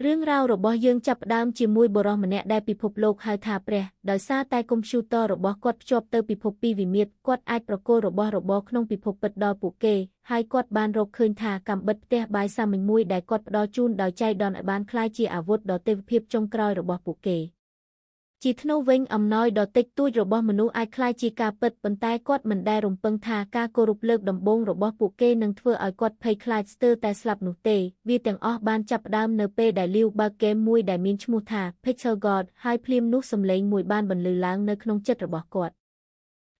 រឿងរ៉ាវរបស់យើងចាប់ផ្ដើមជាមួយបុរសម្នាក់ដែលពិភពលោកហៅថាព្រះដោយសារតែកុំព្យូទ័ររបស់គាត់ភ្ជាប់ទៅពិភពពីរវិមាត្រគាត់អាចប្រគល់របស់របរក្នុងពិភពពិតដល់ពួកគេហើយគាត់បានរកឃើញថាកាំបិតផ្ទះបាយសាមញ្ញមួយដែលគាត់ផ្ដល់ជូនដោយចៃដន្យឲ្យបានក្លាយជាអាវុធដ៏ទេវភាពចុងក្រោយរបស់ពួកគេជាធ្នូវិញអំណោយដ៏តិចតួចរបស់មនុស្សអាចក្លាយជាការពិតប៉ុន្តែគាត់មិនដែលរំពឹងថាការគោរពលើកដំបូងរបស់ពួកគេនឹងធ្វើឲ្យគាត់ភ័យខ្លាចស្ទើរតែស្លាប់នោះទេវាទាំងអស់បានចាប់ផ្ដើមនៅពេលដែលលាវបើកហ្គេមមួយដែលមានឈ្មោះថា Pixel God ហើយភ្លាមនោះសំឡេងមួយបានបន្លឺឡើងនៅក្នុងចិត្តរបស់គាត់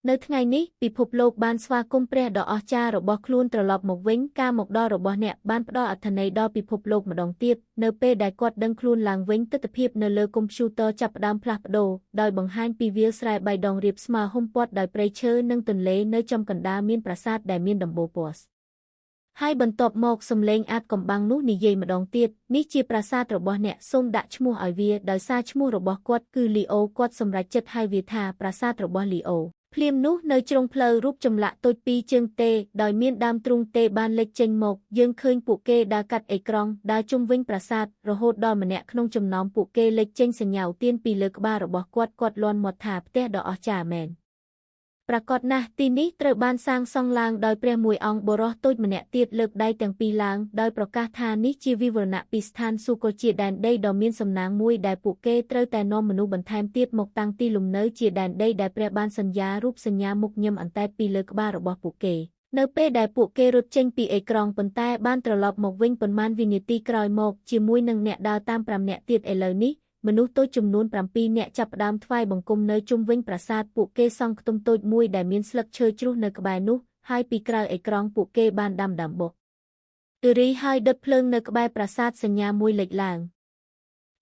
នៅថ្ងៃនេះពិភពលោកបានស្វាគមន៍ព្រះដ៏អស្ចារ្យរបស់ខ្លួនត្រឡប់មកវិញការមកដល់របស់អ្នកបានផ្ដល់អត្ថន័យដល់ពិភពលោកម្ដងទៀតនៅពេលដែលគាត់ដឹងខ្លួនឡើងវិញទិដ្ឋភាពនៅលើកុំព្យូទ័រចាប់ផ្ដើមផ្លាស់ប្ដូរដោយបង្ហាញពីវាលស្រែបៃដងរាបស្មើហ៊ុំព័ទ្ធដោយព្រៃឈើនិងទន្លេនៅចំកណ្ដាលមានប្រាសាទដែលមានដំបូលពណ៌ហើយបន្ទាប់មកសំឡេងអាចកំបាំងនោះនិយាយម្ដងទៀតនេះជាប្រាសាទរបស់អ្នកសូមដាក់ឈ្មោះឲ្យវាដោយសារឈ្មោះរបស់គាត់គឺលីអូគាត់សម្រេចចិត្តហៅវាថាប្រាសាទរបស់លីអូភ្លាមនោះនៅជ្រុងផ្លូវរូបចម្លាក់តូចពីរជើងទេដោយមានដើមទ្រូងទេបានលេចចេញមកយើងឃើញពួកគេដើរកាត់អេក្រង់ដើរជុំវិញប្រាសាទរហូតដល់ម្នាក់ក្នុងចំណោមពួកគេលេចចេញសញ្ញាឧទានពីលើក្បាលរបស់គាត់លាន់មាត់ថាផ្ទះដ៏អស្ចារ្យមែនប្រាកដណាស់ទីនេះត្រូវបានសាងសង់ឡើងដោយព្រះមួយអង្គបុរសតូចម្នាក់ទៀតលើកដៃទាំងពីរឡើងដោយប្រកាសថានេះជាវិវរណៈពីស្ថានសួគ៌ជាដែនដីដ៏មានសំណាងមួយដែលពួកគេត្រូវតែនាំមនុស្សបន្ថែមទៀតមកតាំងទីលំនៅជាដែនដីដែលព្រះបានសន្យារូបសញ្ញាមុខញឹមអន្តែតពីលើក្បាលរបស់ពួកគេនៅពេលដែលពួកគេរត់ចេញពីអេក្រង់ប៉ុន្តែបានត្រឡប់មកវិញប៉ុន្មានវិនាទីក្រោយមកជាមួយនឹងអ្នកដើរតាម5នាក់ទៀតឥឡូវនេះមនុស្សតូចចំនួន7នាក់ចាប់ផ្ដើមថ្វាយបង្គំនៅជុំវិញប្រាសាទពួកគេសង់ខ្ទមតូចមួយដែលមានស្លឹកឈើជ្រុះនៅក្បែរនោះហើយពីក្រៅអេក្រង់ពួកគេបានដាំដំបុករីហើយដុតភ្លើងនៅក្បែរប្រាសាទសញ្ញាមួយលេចឡើង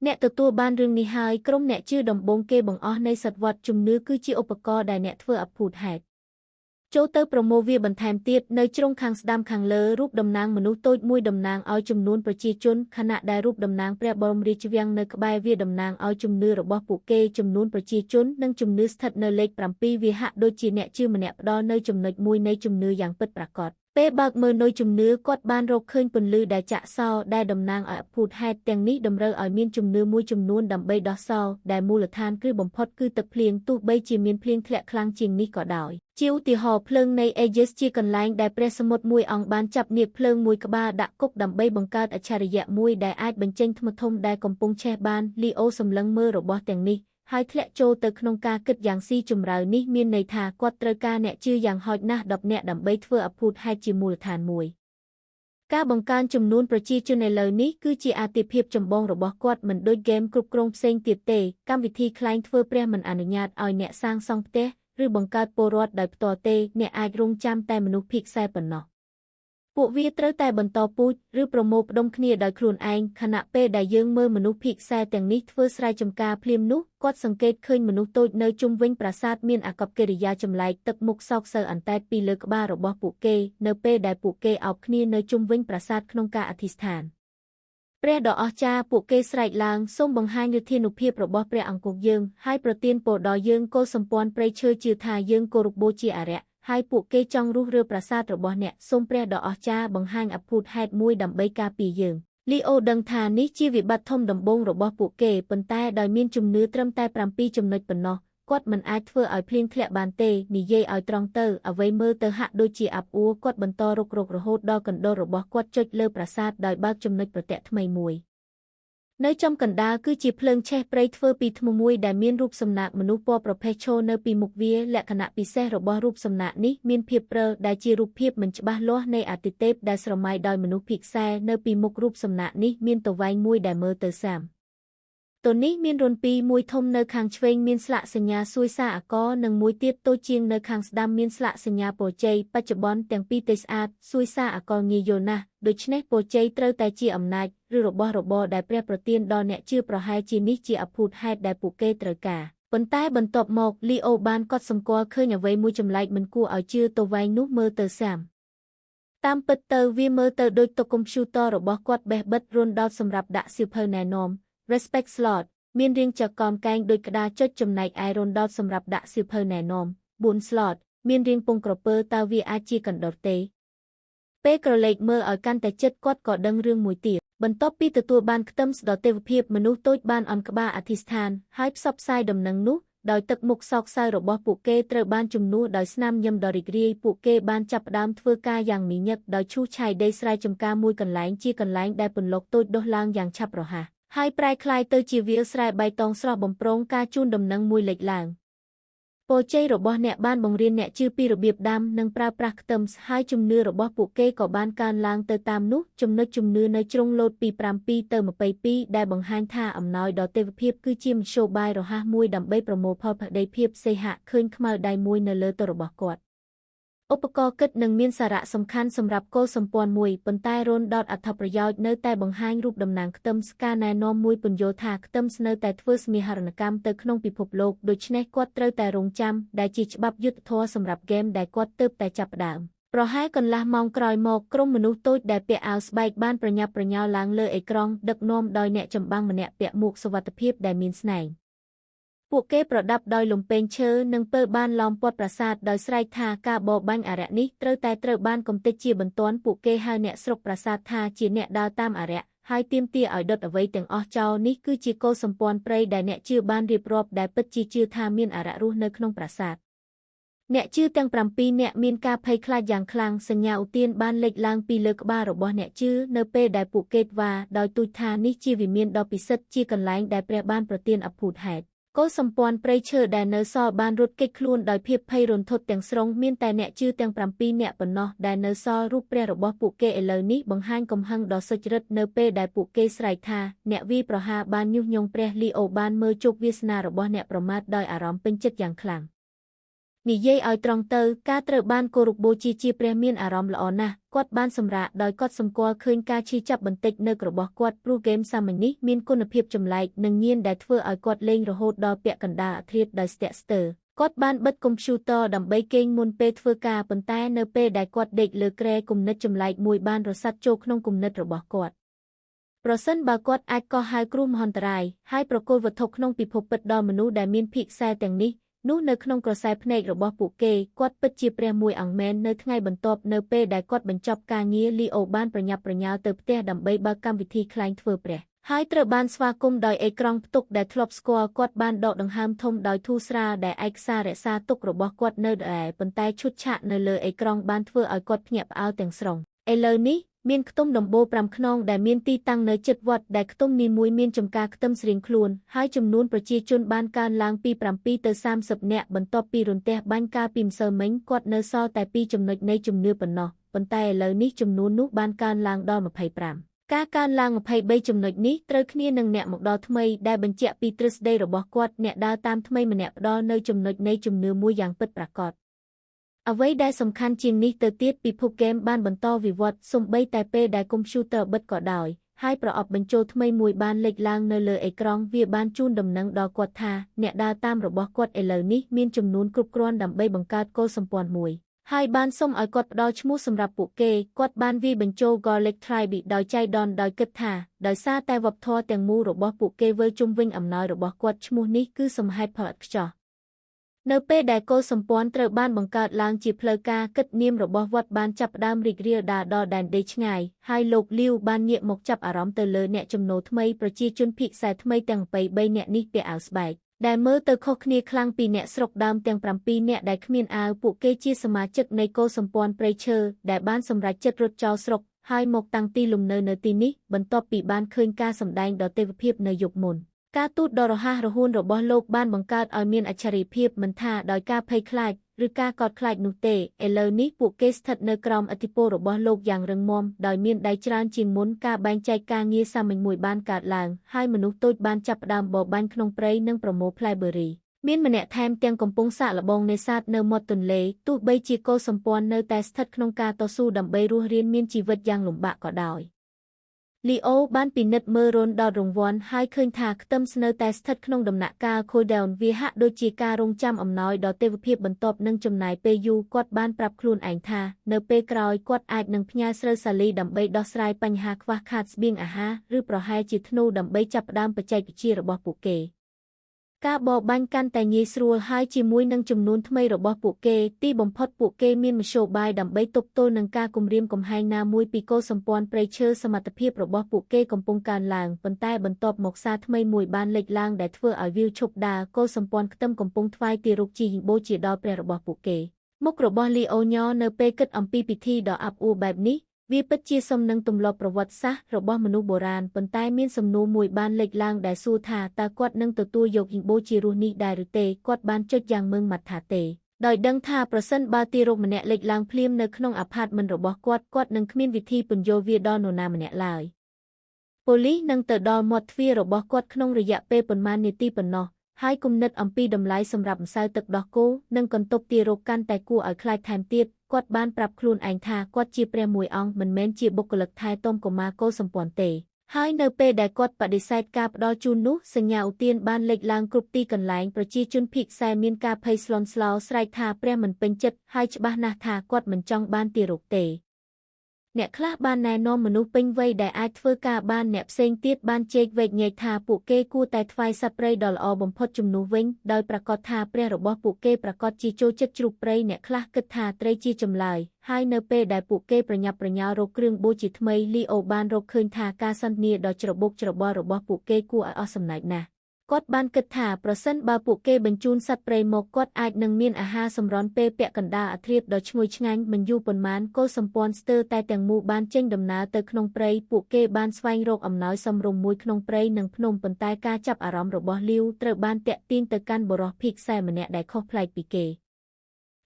អ្នកទទួលបានរឿងនេះហើយក្រុមអ្នកជឿដំបូងគេបង្អស់នៃសតវត្សជំនឿគឺជាឧបករណ៍ដែលអ្នកធ្វើអភូតហេតុចូលទៅប្រមូលវាបន្ថែមទៀតនៅជ្រុងខាងស្ដាំខាងលើរូបតំណាងមនុស្សតូចមួយតំណាងឲ្យចំនួនប្រជាជនខណៈដែលរូបតំណាងព្រះបរមរាជវាំងនៅក្បែរវាតំណាងឲ្យជំនឿរបស់ពួកគេចំនួនប្រជាជននិងជំនឿស្ថិតនៅលេខ7វាហាក់ដូចជាអ្នកជឿម្នាក់ផ្ដល់នៅចំណុចមួយនៃជំនឿយ៉ាងពិតប្រាកដពេលបើកមើលនុយជំនឿគាត់បានរកឃើញពន្លឺដែលចាក់សោដែលតំណាងឲ្យអភូតហេតុទាំងនេះតម្រូវឲ្យមានជំនឿមួយចំនួនដើម្បីដោះសោដែលមូលដ្ឋានគ្រឹះបំផុតគឺទឹកភ្លៀងទោះបីជាមានភ្លៀងធ្លាក់ខ្លាំងជាងនេះក៏ដោយជាឧទាហរណ៍ភ្លើងនៃ Aegis ជាកន្លែងដែលព្រះសមុទ្រមួយអង្គបានចាប់នាគភ្លើងមួយក្បាលដាក់គុកដើម្បីបង្កើតអច្ឆរិយៈមួយដែលអាចបញ្ចេញធ្មធំដែលកំពុងឆេះបានលីអូសម្លឹងមើលរបស់ទាំងនេះហើយធ្លាក់ចូលទៅក្នុងការគិតយ៉ាងស៊ីជម្រៅនេះមានន័យថាគាត់ត្រូវការអ្នកជឿយ៉ាងហោចណាស់10នាក់ដើម្បីធ្វើអភូតហេតុជាមូលដ្ឋានមួយការបង្កើនចំនួនប្រជាជនឥឡូវនេះគឺជាអាទិភាពចម្បងរបស់គាត់មិនដូចហ្គេមគ្រប់គ្រងផ្សេងទៀតទេកម្មវិធីខ្លែងធ្វើព្រះមិនអនុញ្ញាតឲ្យអ្នកសាងសង់ផ្ទះឬបង្កើតពលរដ្ឋដោយផ្ទាល់ទេអ្នកអាចរងចាំតែមនុស្សភីខ្សែប៉ុណ្ណោះពួកវាត្រូវតែបន្តពូជឬប្រមូលផ្ដុំគ្នាដោយខ្លួនឯងខណៈពេលដែលយើងមើលមនុស្សភីខ្សែទាំងនេះធ្វើស្រែចម្ការភ្លាមនោះគាត់សង្កេតឃើញមនុស្សតូចនៅជុំវិញប្រាសាទមានអាកប្បកិរិយាចម្លែកទឹកមុខសោកសៅអន្តែតពីលើក្បាលរបស់ពួកគេនៅពេលដែលពួកគេអោបគ្នានៅជុំវិញប្រាសាទក្នុងការអធិស្ឋានព្រះដ៏អស្ចារ្យពួកគេស្រែកឡើងសូមបង្ហាញឫទ្ធានុភាពរបស់ព្រះអង្គយើងហើយប្រទានពរដល់យើងគោលសម្ព័ន្ធព្រៃឈើជឿថាយើងគោរពបូជាអារក្សហើយពួកគេចង់រុះរើប្រាសាទរបស់អ្នកសូមព្រះដ៏អស្ចារ្យបង្ហាញអភូតហេតុមួយដើម្បីការពារយើងលីអូដឹងថានេះជាវិបត្តិធំដំបូងរបស់ពួកគេប៉ុន្តែដោយមានជំនឿត្រឹមតែ7ចំណុចប៉ុណ្ណោះគាត់មិនអាចធ្វើឲ្យភ្លៀងធ្លាក់បានទេនិយាយឲ្យត្រង់ទៅអ្វីមើលទៅហាក់ដូចជាអាប់អួរគាត់បន្តរុករហូតដល់កណ្ដុររបស់គាត់ចុចលើប្រាសាទដោយបើកចំណុចប្រទាក់ថ្មីមួយនៅចំកណ្ដាលគឺជាភ្លើងឆេះព្រៃធ្វើពីថ្មមួយដែលមានរូបសំណាកមនុស្សពណ៌ប្រផេះឈរនៅពីមុខវាលក្ខណៈពិសេសរបស់រូបសំណាកនេះមានភាពព្រើដែលជារូបភាពមិនច្បាស់លាស់នៃអាទិទេពដែលស្រមៃដោយមនុស្សភីខ្សែនៅពីមុខរូបសំណាកនេះមានតវែងមួយដែលមើលទៅសាមតនេះមានរន្ធពីរមួយធំនៅខាងឆ្វេងមានស្លាកសញ្ញាសួយសារអកនិងមួយទៀតតូចជាងនៅខាងស្ដាំមានស្លាកសញ្ញាពរជ័យបច្ចុប្បន្នទាំងពីរទេស្អាតសួយសារអកងាយយល់ណាស់ដូច្នេះពរជ័យត្រូវតែជាអំណាចឬរបស់របរដែលព្រះប្រទានដល់អ្នកជឿប្រហែលជានេះជាអភូតហេតុដែលពួកគេត្រូវការប៉ុន្តែបន្ទាប់មកលីអូបានកត់សម្គាល់ឃើញអ្វីមួយចម្លែកមិនគួរឲ្យជឿតវែងនោះមើលទៅសាមតាមពិតទៅវាមើលទៅដូចតុកុំព្យូទ័ររបស់គាត់បេះបិទរុនដោតសម្រាប់ដាក់សៀវភៅណែនាំ Respect Slot មានរាងចកមកែងដូចក្តារចុចចំណែកឯរុនដោតសម្រាប់ដាក់សៀវភៅណែនាំ4 slot មានរាងពងក្រពើតើវាអាចជាកណ្ដុរទេពេលក្រឡេកមើលឲ្យកាន់តែជិតគាត់ក៏ដឹងរឿងមួយទៀត បន្ទាប់ពីទទួលបានខ្ទឹមស្ដទេវភាពមនុស្សតូចបានអន់ក្បាលអធិស្ឋានហើយផ្សព្វផ្សាយដំណឹងនោះដោយទឹកមុខសោកសៅរបស់ពួកគេត្រូវបានជំនួសដោយស្នាមញឹមដ៏រីករាយពួកគេបានចាប់ផ្ដើមធ្វើការយ៉ាងញញឹកដោយឈូសឆាយដីស្រែចម្ការមួយកន្លែងជាកន្លែងដែលពន្លកតូចដុះឡើងយ៉ាងឆាប់រហ័សហើយប្រែក្លាយទៅជាវាលស្រែបៃតងស្រស់បំព្រងការជូនដំណឹងមួយលេចឡើងពរជ័យរបស់អ្នកបានបង្រៀនអ្នកជឿពីរបៀបដាំនិងប្រើប្រាស់ខ្ទឹមហើយជំនឿរបស់ពួកគេក៏បានកើនឡើងទៅតាមនោះចំណុចជំនឿនៅជ្រុងលោតពី7ទៅ22ដែលបង្ហាញថាអំណោយដ៏ទេវភាពគឺជាមធ្យោបាយរហ័សមួយដើម្បីប្រមូលផលបដិភាពសេហៈឃើញខ្មៅដៃមួយនៅលើទរបស់គាត់ឧបករណ៍គិតនឹងមានសារៈសំខាន់សម្រាប់គោលសម្ព័ន្ធមួយប៉ុន្តែរ៉ូនដតអត្ថប្រយោជន៍នៅតែបង្ហាញរូបតំណាងខ្ទឹមការណែនាំមួយពន្យល់ថាខ្ទឹមនៅតែធ្វើសមាហរណកម្មទៅក្នុងពិភពលោកដូច្នេះគាត់ត្រូវតែរងចាំដែលជាច្បាប់យុត្តិធម៌សម្រាប់ហ្គេមដែលគាត់ទើបតែចាប់ផ្ដើមប្រហែលកន្លះម៉ោងក្រោយមកក្រុមមនុស្សតូចដែលពាក់អាវស្បែកបានប្រញាប់ប្រញាល់ឡើងលើអេក្រង់ដឹកនាំដោយអ្នកចម្បាំងម្នាក់ពាក់មួកសុវត្ថិភាពដែលមានស្នែងពួកគេប្រដាប់ដោយលំពែងឈើនិងពើបានឡោមព័ទ្ធប្រាសាទដោយស្រែកថាការបរបាញ់អារក្សនេះត្រូវបានកំទេចជាបន្ទាន់ពួកគេហៅអ្នកស្រុកប្រាសាទថាជាអ្នកដើរតាមអារក្សហើយទាមទារឲ្យដុតអ្វីទាំងអស់ចោលនេះគឺជាកុសសម្ព័ន្ធព្រៃដែលអ្នកជឿបានរៀបរាប់ដែលពិតជាជឿថាមានអារក្សរស់នៅក្នុងប្រាសាទអ្នកជឿទាំង7អ្នកមានការភ័យខ្លាចយ៉ាងខ្លាំងសញ្ញាឧទានបានលេចឡើងពីលើក្បាលរបស់អ្នកជឿនៅពេលដែលពួកគេវ៉ាដោយទូចថានេះជាវិមានដ៏ពិសិដ្ឋជាកន្លែងដែលព្រះបានប្រទានអភូតហេតុកុសសម្ព័ន្ធព្រៃឈើដែលនៅសល់បានរត់គេចខ្លួនដោយភាពភ័យរន្ធត់ទាំងស្រុងមានតែអ្នកជឿទាំង7នាក់ប៉ុណ្ណោះដែលនៅសល់រូបព្រះរបស់ពួកគេឥឡូវនេះបង្ហាញកំហឹងដ៏សុចរិតនៅពេលដែលពួកគេស្រែកថាអ្នកវាយប្រហារបានញុះញង់ព្រះលីអូបានមើលជោគវាសនារបស់អ្នកប្រមាថដោយអារម្មណ៍ពេញចិត្តយ៉ាងខ្លាំងនិយាយឲ្យត្រង់ទៅការត្រូវបានគោរពបូជាជាព្រះមានអារម្មណ៍ល្អណាស់គាត់បានសម្រាកដោយកត់សម្គាល់ឃើញការឈឺចាប់បន្តិចនៅរបស់គាត់ព្រោះហ្គេមសាមញ្ញនេះមានគុណភាពចម្លែកនិងញៀនដែលធ្វើឲ្យគាត់លេងរហូតដល់ពាក់កណ្ដាលអធ្រាត្រដោយស្ទាក់ស្ទើរគាត់បានបិទកុំព្យូទ័រដើម្បីគេងមុនពេលធ្វើការប៉ុន្តែនៅពេលដែលគាត់ដេកលើគ្រែគំនិតចម្លែកមួយបានរសាត់ចូលក្នុងគំនិតរបស់គាត់ប្រសិនបើគាត់អាចកោះហៅគ្រោះមហន្តរាយហើយប្រគល់វត្ថុក្នុងពិភពពិតដល់មនុស្សដែលមានភិក្ខែទាំងនេះនោះនៅក្នុងក្រសែភ្នែករបស់ពួកគេគាត់ពិតជាព្រះមួយអង្គមែននៅថ្ងៃបន្ទាប់នៅពេលដែលគាត់បញ្ចប់ការងារលីអូបានប្រញាប់ប្រញាល់ទៅផ្ទះដើម្បីបើកកម្មវិធីក្លែងធ្វើព្រះហើយត្រូវបានស្វាគមន៍ដោយអេក្រង់ផ្ទុកដែលធ្លាប់ស្គាល់គាត់បានដកដង្ហើមធំដោយធូរស្រាលដែលឯកសាររក្សាទុករបស់គាត់នៅដែរប៉ុន្តែឈុតឆាកនៅលើអេក្រង់បានធ្វើឲ្យគាត់ភ្ញាក់ផ្អើលទាំងស្រុងឥឡូវនេះមានខ្ទមដំបូល5ខ្នងដែលមានទីតាំងនៅជិតវត្តដែលខ្ទមនីមួយមានចំការខ្ទឹមស្រៀងខ្លួនហើយចំនួនប្រជាជនបានកើនឡើងពី7ទៅ30នាក់បន្ទាប់ពីរន្ទះបាញ់កាលពីម្សិលមិញគាត់នៅសល់តែ2ចំណុចនៃជំនឿប៉ុណ្ណោះប៉ុន្តែឥឡូវនេះចំនួននោះបានកើនឡើងដល់25ការកើនឡើង23ចំណុចនេះត្រូវគ្នានឹងអ្នកមកដល់ថ្មីដែលបញ្ជាក់ពីទ្រឹស្ដីរបស់គាត់អ្នកដើរតាមថ្មីម្នាក់ផ្ដល់នៅចំណុចនៃជំនឿមួយយ៉ាងពិតប្រាកដអ្វីដែលសំខាន់ជាងនេះទៅទៀតពិភពហ្គេមបានបន្តវិវត្តសូម្បីតែពេលដែលកុំព្យូទ័របិទក៏ដោយហើយប្រអប់បញ្ចូលថ្មីមួយបានលេចឡើងនៅលើអេក្រង់វាបានជូនដំណឹងដល់គាត់ថាអ្នកដើរតាមរបស់គាត់ឥឡូវនេះមានចំនួនគ្រប់គ្រាន់ដើម្បីបង្កើតគោលសម្ព័ន្ធមួយហើយបានសុំឲ្យគាត់ផ្ដល់ឈ្មោះសម្រាប់ពួកគេគាត់បានវាយបញ្ចូល Garlic Tribe ដោយចៃដន្យដោយគិតថាដោយសារតែវប្បធម៌ទាំងមូលរបស់ពួកគេវិលជុំវិញអំណោយរបស់គាត់ឈ្មោះនេះគឺសមហេតុផលឥតខ្ចោះនៅពេលដែលគោលសម្ព័ន្ធត្រូវបានបង្កើតឡើងជាផ្លូវការគិតនាមរបស់វត្តបានចាប់ផ្ដើមរីករាលដាលដល់ដែនដីឆ្ងាយហើយលោកលីវបានងាកមកចាប់អារម្មណ៍ទៅលើអ្នកចំណូលថ្មីប្រជាជនភិក្ខែថ្មីទាំង3នាក់នេះពាក់អាវស្បែកដែលមើលទៅខុសគ្នាខ្លាំងពីអ្នកស្រុកដើមទាំង7នាក់ដែលគ្មានអាវពួកគេជាសមាជិកនៃគោលសម្ព័ន្ធព្រៃឈើដែលបានសម្រេចចិត្តរត់ចោលស្រុកហើយមកតាំងទីលំនៅទីនេះបន្ទាប់ពីបានឃើញការសម្ដែងដ៏ទេវភាពនៅយប់មុនការទូតដ៏រហ័សរហួនរបស់លោកបានបង្កើតឲ្យមានអច្ឆរិយភាពមិនថាដោយការភ័យខ្លាចឬការកោតខ្លាចនោះទេឥឡូវនេះពួកគេស្ថិតនៅក្រោមឥទ្ធិពលរបស់លោកយ៉ាងរឹងមាំដោយមានដៃច្រើនជាងមុនការបែងចែកការងារសាមញ្ញមួយបានកើតឡើងហើយមនុស្សតូចបានចាប់ផ្ដើមបរបាញ់ក្នុងព្រៃនិងប្រមូលផ្លែបឺរីមានម្នាក់ថែមទាំងកំពុងសាកល្បងនេសាទនៅមាត់ទន្លេទោះបីជាគោលសម្ព័ន្ធនៅតែស្ថិតក្នុងការតស៊ូដើម្បីរស់រានមានជីវិតយ៉ាងលំបាកក៏ដោយលីអូបានពិនិត្យមើលរ៉ូនដល់រង្វាន់ហើយឃើញថាខ្ទឹមនៅតែស្ថិតក្នុងដំណាក់កាល cooldown វាហាក់ដូចជាការរងចាំអំណោយដល់ទេវភាពបន្ទាប់នឹងចំណាយពេលយូរគាត់បានប្រាប់ខ្លួនឯងថានៅពេលក្រោយគាត់អាចនឹងផ្ញើស្រូវសាលីដើម្បីដោះស្រាយបញ្ហាខ្វះខាតស្បៀងអាហារឬប្រហែលជាធ្នូដើម្បីចាប់ផ្ដើមបច្ចេកវិទ្យារបស់ពួកគេ ការបរបាញ់កាន់តែងាយស្រួលហើយជាមួយនឹងចំនួនថ្មីរបស់ពួកគេទីបំផុតពួកគេមានមធ្យោបាយដើម្បីទប់ទល់នឹងការគំរាមកំហែងណាមួយពីកុលសម្ព័ន្ធព្រៃឈើសមត្ថភាពរបស់ពួកគេកំពុងកើនឡើងប៉ុន្តែបន្ទាប់មកសារថ្មីមួយបានលេចឡើងដែលធ្វើឲ្យវាវឈប់ដើរកុលសម្ព័ន្ធខ្ទឹមកំពុងថ្វាយទារកជីបូជាដល់ព្រះរបស់ពួកគេមុខរបស់លីអូញ៉នៅពេលគិតអំពីពិធីដ៏អាប់អួរបែបនេះវាពិតជាសមនឹងទម្លាប់ប្រវត្តិសាស្ត្ររបស់មនុស្សបុរាណប៉ុន្តែមានសំណួរមួយបានលេចឡើងដែលសួរថាតើគាត់នឹងទទួលយកហិង្បូជារស់នេះដែរឬទេគាត់បានចុចយ៉ាងម៉ឺងម៉ាត់ថាទេដោយដឹងថាប្រសិនបើទារកម្នាក់លេចឡើងភ្លាមនៅក្នុងអាផាតមិនរបស់គាត់នឹងគ្មានវិធីពន្យល់វាដល់នរណាម្នាក់ឡើយប៉ូលីសនឹងទៅដល់មាត់ទ្វាររបស់គាត់ក្នុងរយៈពេលប៉ុន្មាននាទីប៉ុណ្ណោះហើយគំនិតអំពីតម្លៃសម្រាប់ម្សៅទឹកដោះគោនិងកន្ទប់ទារកកាន់តែគួរឲ្យខ្លាចថែមទៀតគាត់បានប្រាប់ខ្លួនឯងថាគាត់ជាព្រះមួយអង្គមិនមែនជាបុគ្គលិកថែទាំកុមារកុលសម្ព័ន្ធទេហើយនៅពេលដែលគាត់បដិសេធការផ្ដល់ជូននោះសញ្ញាឧទានបានលេចឡើងគ្រប់ទីកន្លែងប្រជាជនភៀកខ្សែមានការភ័យស្លន់ស្លោស្រែកថាព្រះមិនពេញចិត្តហើយច្បាស់ណាស់ថាគាត់មិនចង់បានទារកទេអ្នកខ្លះបានណែនាំមនុស្សពេញវ័យដែលអាចធ្វើការបានអ្នកផ្សេងទៀតបានជែកវែកញែកថាពួកគេគួរតែថ្វាយសត្វព្រៃដ៏ល្អបំផុតជំនួសវិញដោយប្រាកដថាព្រះរបស់ពួកគេប្រាកដជាចូលចិត្តជ្រូកព្រៃអ្នកខ្លះគិតថាត្រីជាចម្លើយហើយនៅពេលដែលពួកគេប្រញាប់ប្រញាល់រកគ្រឿងបូជាថ្មីលីអូបានរកឃើញថាការសន្ទនាដ៏ច្របូកច្របល់របស់ពួកគេគួរឲ្យអស់សំណើចណាស់គាត់បានគិតថាប្រសិនបើពួកគេបញ្ជូនសត្វព្រៃមកគាត់អាចនឹងមានអាហារសម្រន់ពេលពាក់កណ្ដាលអាធ្រាត្រដ៏ឈ្ងុយឆ្ងាញ់មិនយូរប៉ុន្មានកុលសម្ព័ន្ធស្ទើរតែទាំងមូលបានចេញដំណើរទៅក្នុងព្រៃពួកគេបានស្វែងរកអំណោយសមរម្យមួយក្នុងព្រៃនិងភ្នំប៉ុន្តែការចាប់អារម្មណ៍របស់លីវត្រូវបានទាក់ទាញទៅកាន់បុរសភៀកខ្សែម្នាក់ដែលខុសប្លែកពីគ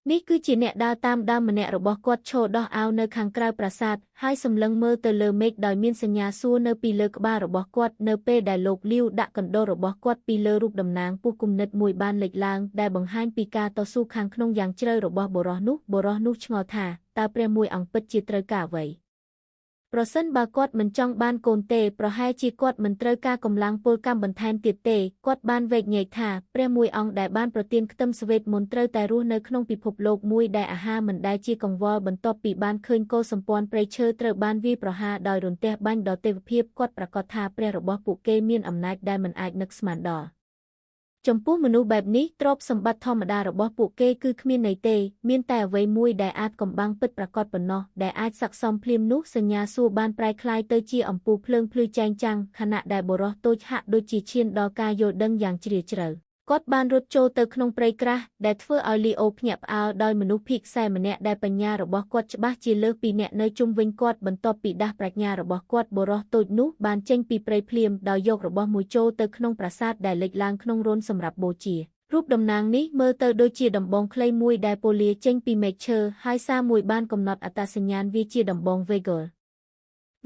េនេះគឺជាអ្នកដើរតាមដើមម្នាក់របស់គាត់ឈរដោះអាវនៅខាងក្រៅប្រាសាទហើយសម្លឹងមើលទៅលើមេឃដោយមានសញ្ញាសួរនៅពីលើក្បាលរបស់គាត់នៅពេលដែលលោកលីវដាក់កណ្ដូលរបស់គាត់ពីលើរូបតំណាងពុះគំនិតមួយបានលេចឡើងដែលបង្ហាញពីការតស៊ូខាងក្នុងយ៉ាងជ្រៅរបស់បុរសនោះឆ្ងល់ថាតើព្រះមួយអង្គពិតជាត្រូវការអ្វីប្រសិនបើគាត់មិនចង់បានកូនទេប្រហែលជាគាត់មិនត្រូវការកម្លាំងពលកម្មបន្ថែមទៀតទេគាត់បានវែកញែកថាព្រះមួយអង្គដែលបានប្រទានខ្ទឹមស្វេតមុនត្រូវតែរស់នៅក្នុងពិភពលោកមួយដែលអាហារមិនដែលជាកង្វល់បន្ទាប់ពីបានឃើញកុលសម្ព័ន្ធព្រៃឈើត្រូវបានវាយប្រហារដោយរន្ទះបាញ់ដល់ទេវភាពគាត់ប្រាកដថាព្រះរបស់ពួកគេមានអំណាចដែលមិនអាចនឹកស្មានដល់ចំពោះមនុស្សបែបនេះទ្រព្យសម្បត្តិធម្មតារបស់ពួកគេគឺគ្មានន័យទេមានតែអ្វីមួយដែលអាចកំបាំងពិតប្រាកដប៉ុណ្ណោះដែលអាចស័ក្តិសមភ្លាមនោះសញ្ញាសួរបានប្រែក្លាយទៅជាអំពូលភ្លើងភ្លឺចែងចាំងខណៈដែលបុរសតូចហាក់ដូចជាឈានដល់ការយល់ដឹងយ៉ាងជ្រាលជ្រៅគាត់បានរត់ចូលទៅក្នុងព្រៃក្រាស់ដែលធ្វើឲ្យលីអូភ្ញាក់ផ្អើលដោយមនុស្សភៀកខ្សែម្នាក់ដែលបញ្ញារបស់គាត់ច្បាស់ជាលើសពីអ្នកនៅជុំវិញគាត់បន្ទាប់ពីដាស់ប្រាជ្ញារបស់គាត់បុរសតូចនោះបានចេញពីព្រៃភ្លាមដោយយករបស់មួយចូលទៅក្នុងប្រាសាទដែលលេចឡើងក្នុងរន្ធសម្រាប់បូជារូបតំណាងនេះមើលទៅដូចជាដំបងខ្លីមួយដែលពលាចេញពីមែកឈើហើយសារមួយបានកំណត់អត្តសញ្ញាណវាជាដំបងវេហ្គល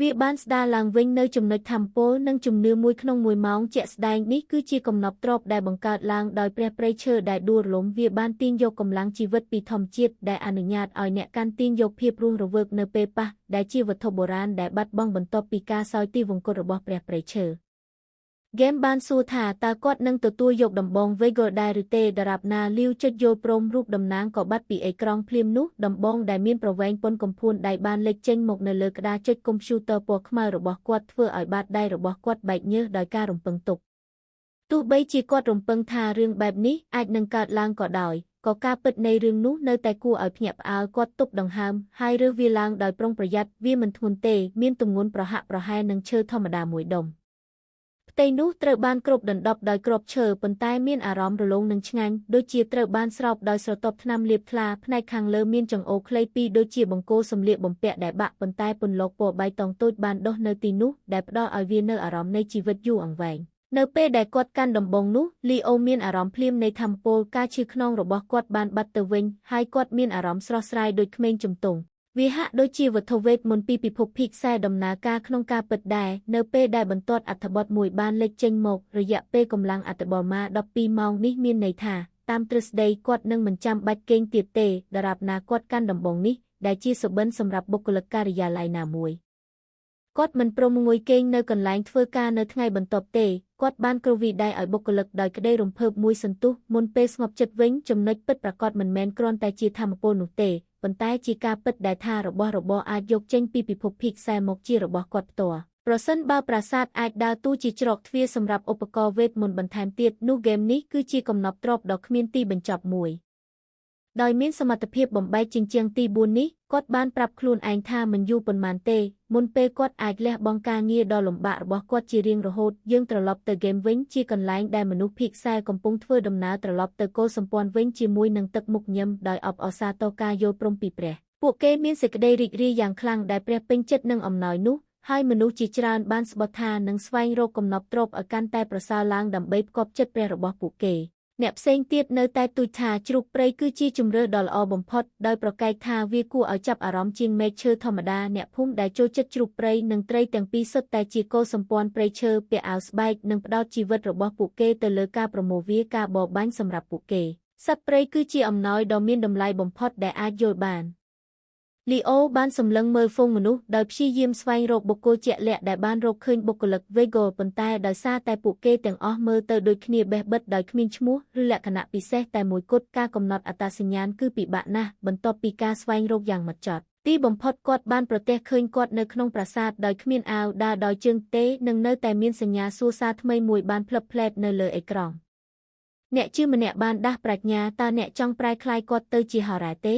វាបានស្ដារឡើងវិញនៅចំណុចថាមពលនិងជំនឿមួយក្នុង1ម៉ោងជាក់ស្ដែងនេះគឺជាកំណប់ទ្រព្យដែលបង្កើតឡើងដោយព្រះព្រៃឈើដែលដួលរលំវាបានទាញយកកម្លាំងជីវិតពីធម្មជាតិដែលអនុញ្ញាតឲ្យអ្នកកាន់ទាញយកភាពរស់រវើកនៅពេលប៉ះដែលជាវត្ថុបុរាណដែលបាត់បង់បន្ទាប់ពីការសោយទីវង្គតរបស់ព្រះព្រៃឈើហ្គេមបានសួរថាតើគាត់នឹងទទួលយកដំបងវេហ្គលដែរឬទេដរាបណាលីវចុចយល់ព្រមរូបតំណាងក៏បាត់ពីអេក្រង់ភ្លាមនោះដំបងដែលមានប្រវែងប៉ុនកំភួនដៃបានលេចចេញមកនៅលើក្តារចុចកុំព្យូទ័រពណ៌ខ្មៅរបស់គាត់ធ្វើឲ្យបាតដៃរបស់គាត់បែកញើសដោយការរំពឹងទុកទោះបីជាគាត់រំពឹងថារឿងបែបនេះអាចនឹងកើតឡើងក៏ដោយក៏ការពិតនៃរឿងនោះនៅតែគួរឲ្យភ្ញាក់ផ្អើលគាត់ទប់ដង្ហើមហើយរើសវាឡើងដោយប្រុងប្រយ័ត្នវាមិនធ្ងន់ទេមានទម្ងន់ប្រហាក់ប្រហែលនឹងឈើធម្មតាមួយដុំផ្ទៃនោះត្រូវបានគ្របដណ្ដប់ដោយគ្រាប់ឈើប៉ុន្តែមានអារម្មណ៍រលោងនិងឆ្ងាញ់ដូចជាត្រូវបានស្រោបដោយស្រទាប់ថ្នាំលាបថ្លាផ្នែកខាងលើមានចង្អូរខ្លីពីរដូចជាបង្គោលសម្លៀកបំពាក់ដែលបាក់ប៉ុន្តែពន្លកពណ៌បៃតងតូចបានដុះនៅទីនោះដែលផ្ដល់ឲ្យវានូវអារម្មណ៍នៃជីវិតយូរអង្វែងនៅពេលដែលគាត់កាន់ដំបងនោះលីអូមានអារម្មណ៍ភ្លាមនៃថាមពលការឈឺខ្នងរបស់គាត់បានបាត់ទៅវិញហើយគាត់មានអារម្មណ៍ស្រស់ស្រាយដូចក្មេងជំទង់វាហាក់ដូចជាវត្ថុវេទមន្តពីពិភពភីខ្សែដំណើរការក្នុងការពិតដែរនៅពេលដែលបន្ទាត់អត្ថបទមួយបានលេចចេញមករយៈពេលកម្លាំងអត្ថបទម៉ា12ម៉ោងនេះមានន័យថាតាមទ្រឹស្ដីគាត់នឹងមិនចាំបាច់គេងទៀតទេដរាបណាគាត់កាន់ដំបងនេះដែលជាសុបិនសម្រាប់បុគ្គលិកការិយាល័យណាមួយគាត់មិនព្រមងុយគេងនៅកន្លែងធ្វើការនៅថ្ងៃបន្ទាប់ទេគាត់បានគ្រវីដៃឲ្យបុគ្គលិកដោយក្តីរំភើបមួយសន្ទុះមុនពេលស្ងប់ចិត្តវិញចំណុចពិតប្រាកដមិនមែនគ្រាន់តែជាធម៌ពលនោះទេប៉ុន្តែជាការពិតដែលថារបស់របរអាចយកចេញពីពិភពភីខ្សែមកជារបស់គាត់ផ្ទាល់ ប្រសិនបើប្រាសាទអាចដើរតួជាច្រកទ្វារសម្រាប់ឧបករណ៍វេទមន្តបន្ថែមទៀតនោះហ្គេមនេះគឺជាកំណប់ទ្រព្យដ៏គ្មានទីបញ្ចប់មួយដោយមានសមត្ថភាពបំបែកជញ្ជាំងទី4នេះគាត់បានប្រាប់ខ្លួនឯងថាមិនយូរប៉ុន្មានទេមុនពេលគាត់អាចលះបង់ការងារដ៏លំបាករបស់គាត់ជារៀងរហូតយើងត្រឡប់ទៅហ្គេមវិញជាកន្លែងដែលមនុស្សភៀកខ្សែកំពុងធ្វើដំណើរត្រឡប់ទៅគោលសម្ព័ន្ធវិញជាមួយនឹងទឹកមុខញឹមដោយអបអរសាទរការយល់ព្រមពីព្រះពួកគេមានសេចក្តីរីករាយយ៉ាងខ្លាំងដែលព្រះពេញចិត្តនឹងអំណោយនោះហើយមនុស្សជាច្រើនបានស្បត់ថានឹងស្វែងរកកំណប់ទ្រព្យឲ្យកាន់តែប្រសើរឡើងដើម្បីផ្គប់ចិត្តព្រះរបស់ពួកគេអ្នកផ្សេងទៀតនៅតែទូចថាជ្រូកព្រៃគឺជាជម្រើសដ៏ល្អបំផុតដោយប្រកែកថាវាគួរឲ្យចាប់អារម្មណ៍ជាងមែកឈើធម្មតាអ្នកភូមិដែលចូលចិត្តជ្រូកព្រៃនិងត្រីទាំងពីរសុទ្ធតែជាគោសម្ព័ន្ធព្រៃឈើពាក់អាវស្បែកនិងផ្ដោតជីវិតរបស់ពួកគេទៅលើការប្រមូលវាការបរបាញ់សម្រាប់ពួកគេសត្វព្រៃគឺជាអំណោយដ៏មានតម្លៃបំផុតដែលអាចយល់បានលីអូបានសម្លឹងមើលហ្វូងមនុស្សដោយព្យាយាមស្វែងរកបុគ្គលជាក់លាក់ដែលបានរកឃើញបុគ្គលិកវេហ្គលប៉ុន្តែដោយសារតែពួកគេទាំងអស់មើលទៅដូចគ្នាបេះបិទដោយគ្មានឈ្មោះឬលក្ខណៈពិសេសតែមួយគត់ការកំណត់អត្តសញ្ញាណគឺពិបាកណាស់បន្ទាប់ពីការស្វែងរកយ៉ាងហ្មត់ចត់ទីបំផុតគាត់បានប្រទះឃើញគាត់នៅក្នុងប្រាសាទដោយគ្មានអាវដើរដោយជើងទេនិងនៅតែមានសញ្ញាសួរសារថ្មីមួយបានភ្លឹបភ្លែតនៅលើអេក្រង់អ្នកជឿម្នាក់បានដាស់ប្រាជ្ញាតើអ្នកចង់ប្រែក្លាយគាត់ទៅជាហោរាទេ